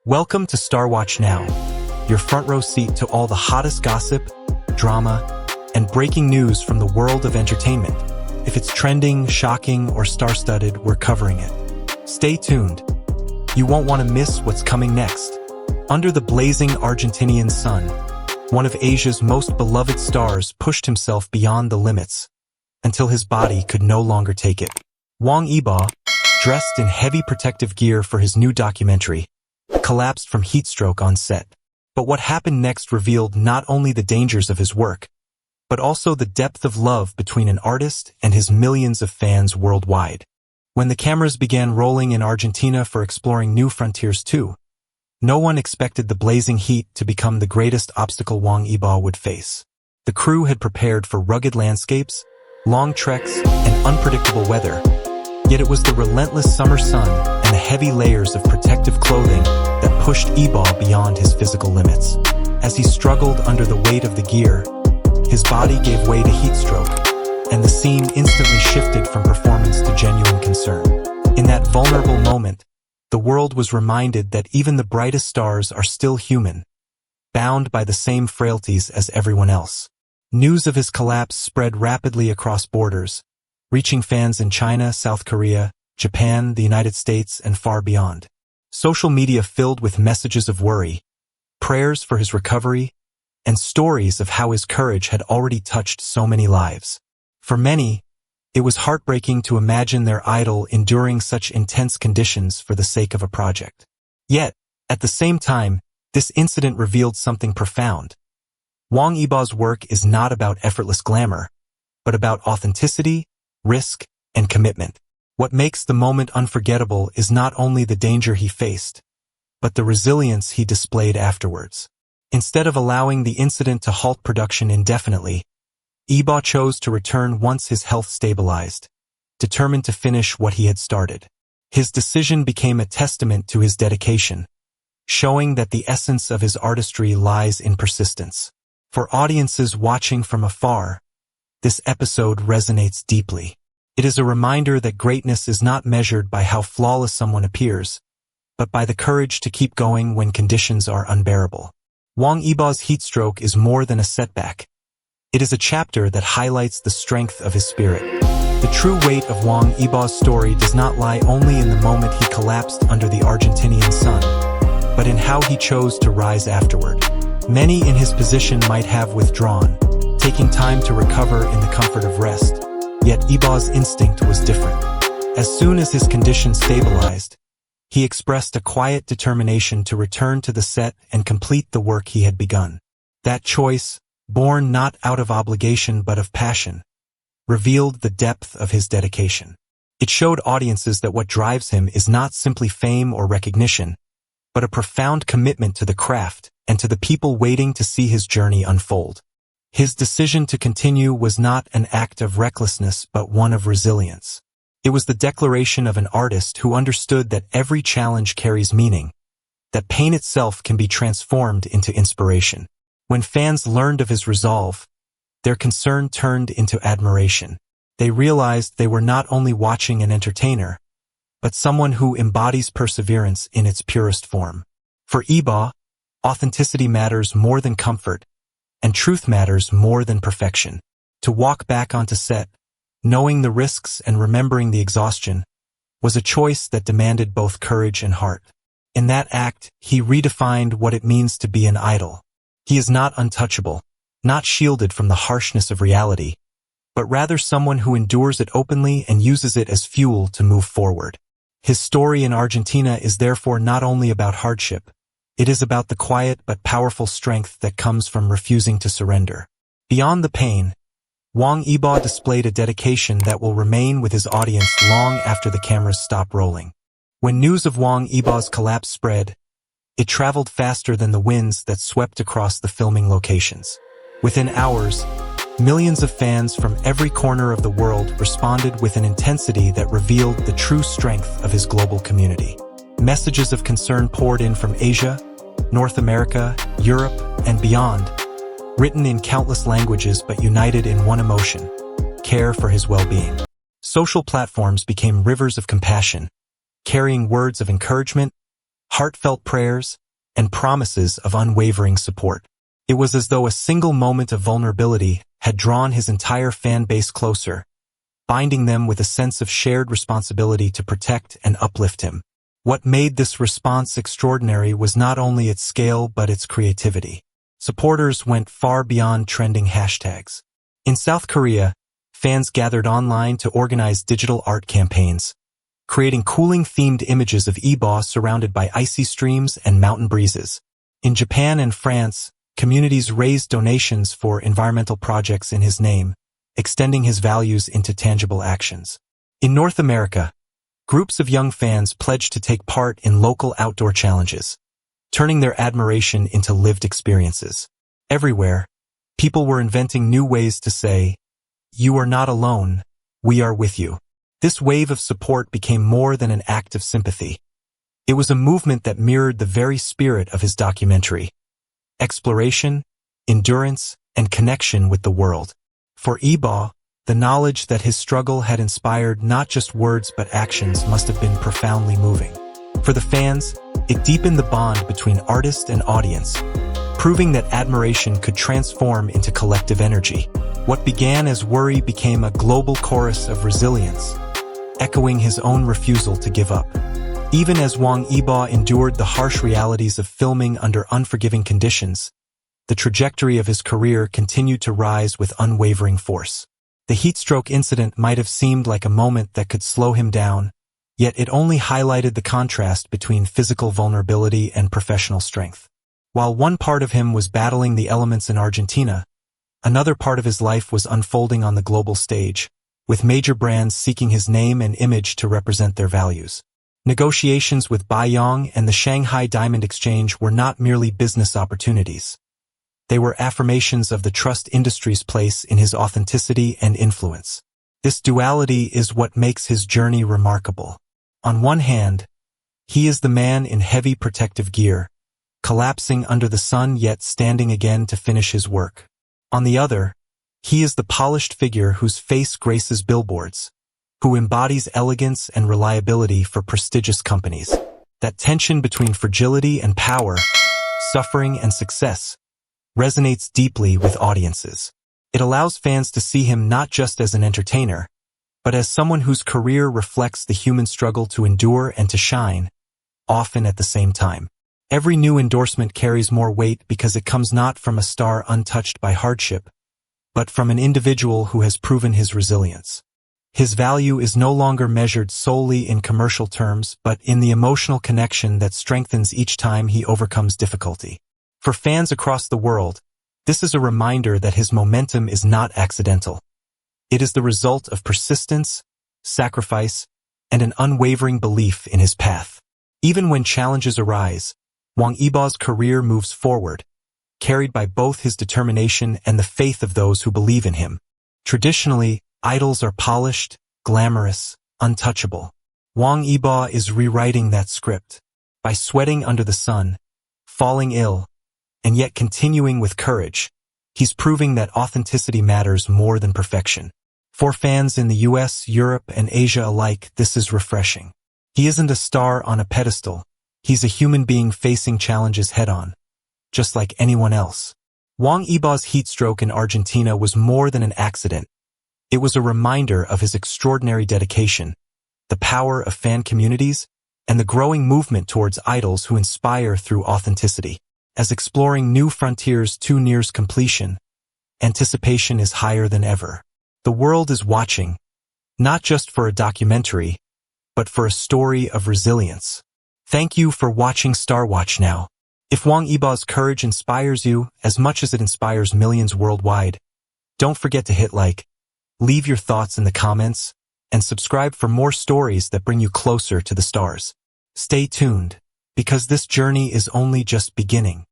Welcome to StarWatch Now, your front row seat to all the hottest gossip, drama, and breaking news from the world of entertainment. If it's trending, shocking, or star-studded, we're covering it. Stay tuned. You won't want to miss what's coming next. Under the blazing Argentinian sun, one of Asia's most beloved stars pushed himself beyond the limits until his body could no longer take it. Wang Yibo, dressed in heavy protective gear for his new documentary, collapsed from heatstroke on set. But what happened next revealed not only the dangers of his work, but also the depth of love between an artist and his millions of fans worldwide. When the cameras began rolling in Argentina for exploring new frontiers too, no one expected the blazing heat to become the greatest obstacle Wang Yibo would face. The crew had prepared for rugged landscapes, long treks, and unpredictable weather, yet it was the relentless summer sun and the heavy layers of protective clothing that pushed Yibo beyond his physical limits. As he struggled under the weight of the gear, his body gave way to heatstroke, and the scene instantly shifted from performance to genuine concern. In that vulnerable moment, the world was reminded that even the brightest stars are still human, bound by the same frailties as everyone else. News of his collapse spread rapidly across borders, reaching fans in China, South Korea, Japan, the United States, and far beyond. Social media filled with messages of worry, prayers for his recovery, and stories of how his courage had already touched so many lives. For many, it was heartbreaking to imagine their idol enduring such intense conditions for the sake of a project. Yet, at the same time, this incident revealed something profound. Wang Yibo's work is not about effortless glamour, but about authenticity, risk, and commitment. What makes the moment unforgettable is not only the danger he faced, but the resilience he displayed afterwards. Instead of allowing the incident to halt production indefinitely, Yibo chose to return once his health stabilized, determined to finish what he had started. His decision became a testament to his dedication, showing that the essence of his artistry lies in persistence. For audiences watching from afar, this episode resonates deeply. It is a reminder that greatness is not measured by how flawless someone appears, but by the courage to keep going when conditions are unbearable. Wang Yibo's heatstroke is more than a setback. It is a chapter that highlights the strength of his spirit. The true weight of Wang Yibo's story does not lie only in the moment he collapsed under the Argentinian sun, but in how he chose to rise afterward. Many in his position might have withdrawn, taking time to recover in the comfort of rest, yet Yibo's instinct was different. As soon as his condition stabilized, he expressed a quiet determination to return to the set and complete the work he had begun. That choice, born not out of obligation but of passion, revealed the depth of his dedication. It showed audiences that what drives him is not simply fame or recognition, but a profound commitment to the craft and to the people waiting to see his journey unfold. His decision to continue was not an act of recklessness but one of resilience. It was the declaration of an artist who understood that every challenge carries meaning, that pain itself can be transformed into inspiration. When fans learned of his resolve, their concern turned into admiration. They realized they were not only watching an entertainer, but someone who embodies perseverance in its purest form. For Yibo, authenticity matters more than comfort, and truth matters more than perfection. To walk back onto set, knowing the risks and remembering the exhaustion, was a choice that demanded both courage and heart. In that act, he redefined what it means to be an idol. He is not untouchable, not shielded from the harshness of reality, but rather someone who endures it openly and uses it as fuel to move forward. His story in Argentina is therefore not only about hardship, it is about the quiet but powerful strength that comes from refusing to surrender. Beyond the pain, Wang Yibo displayed a dedication that will remain with his audience long after the cameras stop rolling. When news of Wang Yibo's collapse spread, it traveled faster than the winds that swept across the filming locations. Within hours, millions of fans from every corner of the world responded with an intensity that revealed the true strength of his global community. Messages of concern poured in from Asia, North America, Europe, and beyond, written in countless languages but united in one emotion: care for his well-being. Social platforms became rivers of compassion, carrying words of encouragement, heartfelt prayers, and promises of unwavering support. It was as though a single moment of vulnerability had drawn his entire fan base closer, binding them with a sense of shared responsibility to protect and uplift him. What made this response extraordinary was not only its scale but its creativity. Supporters went far beyond trending hashtags. In South Korea, fans gathered online to organize digital art campaigns, creating cooling-themed images of Yibo surrounded by icy streams and mountain breezes. In Japan and France, communities raised donations for environmental projects in his name, extending his values into tangible actions. In North America, groups of young fans pledged to take part in local outdoor challenges, turning their admiration into lived experiences. Everywhere, people were inventing new ways to say, "You are not alone, we are with you." This wave of support became more than an act of sympathy. It was a movement that mirrored the very spirit of his documentary: exploration, endurance, and connection with the world. For Yibo, the knowledge that his struggle had inspired not just words but actions must have been profoundly moving. For the fans, it deepened the bond between artist and audience, proving that admiration could transform into collective energy. What began as worry became a global chorus of resilience, echoing his own refusal to give up. Even as Wang Yibo endured the harsh realities of filming under unforgiving conditions, the trajectory of his career continued to rise with unwavering force. The heatstroke incident might have seemed like a moment that could slow him down, yet it only highlighted the contrast between physical vulnerability and professional strength. While one part of him was battling the elements in Argentina, another part of his life was unfolding on the global stage, with major brands seeking his name and image to represent their values. Negotiations with Baiyang and the Shanghai Diamond Exchange were not merely business opportunities. They were affirmations of the trust industry's place in his authenticity and influence. This duality is what makes his journey remarkable. On one hand, he is the man in heavy protective gear, collapsing under the sun yet standing again to finish his work. On the other, he is the polished figure whose face graces billboards, who embodies elegance and reliability for prestigious companies. That tension between fragility and power, suffering and success, resonates deeply with audiences. It allows fans to see him not just as an entertainer, but as someone whose career reflects the human struggle to endure and to shine, often at the same time. Every new endorsement carries more weight because it comes not from a star untouched by hardship, but from an individual who has proven his resilience. His value is no longer measured solely in commercial terms, but in the emotional connection that strengthens each time he overcomes difficulty. For fans across the world, this is a reminder that his momentum is not accidental. It is the result of persistence, sacrifice, and an unwavering belief in his path. Even when challenges arise, Wang Yibo's career moves forward, carried by both his determination and the faith of those who believe in him. Traditionally, idols are polished, glamorous, untouchable. Wang Yibo is rewriting that script. By sweating under the sun, falling ill, and yet continuing with courage, he's proving that authenticity matters more than perfection. For fans in the US, Europe, and Asia alike, this is refreshing. He isn't a star on a pedestal. He's a human being facing challenges head-on, just like anyone else. Wang Yibo's heatstroke in Argentina was more than an accident. It was a reminder of his extraordinary dedication, the power of fan communities, and the growing movement towards idols who inspire through authenticity. As exploring new frontiers nears completion, anticipation is higher than ever. The world is watching, not just for a documentary, but for a story of resilience. Thank you for watching StarWatch Now. If Wang Yibo's courage inspires you as much as it inspires millions worldwide, don't forget to hit like, leave your thoughts in the comments, and subscribe for more stories that bring you closer to the stars. Stay tuned, because this journey is only just beginning.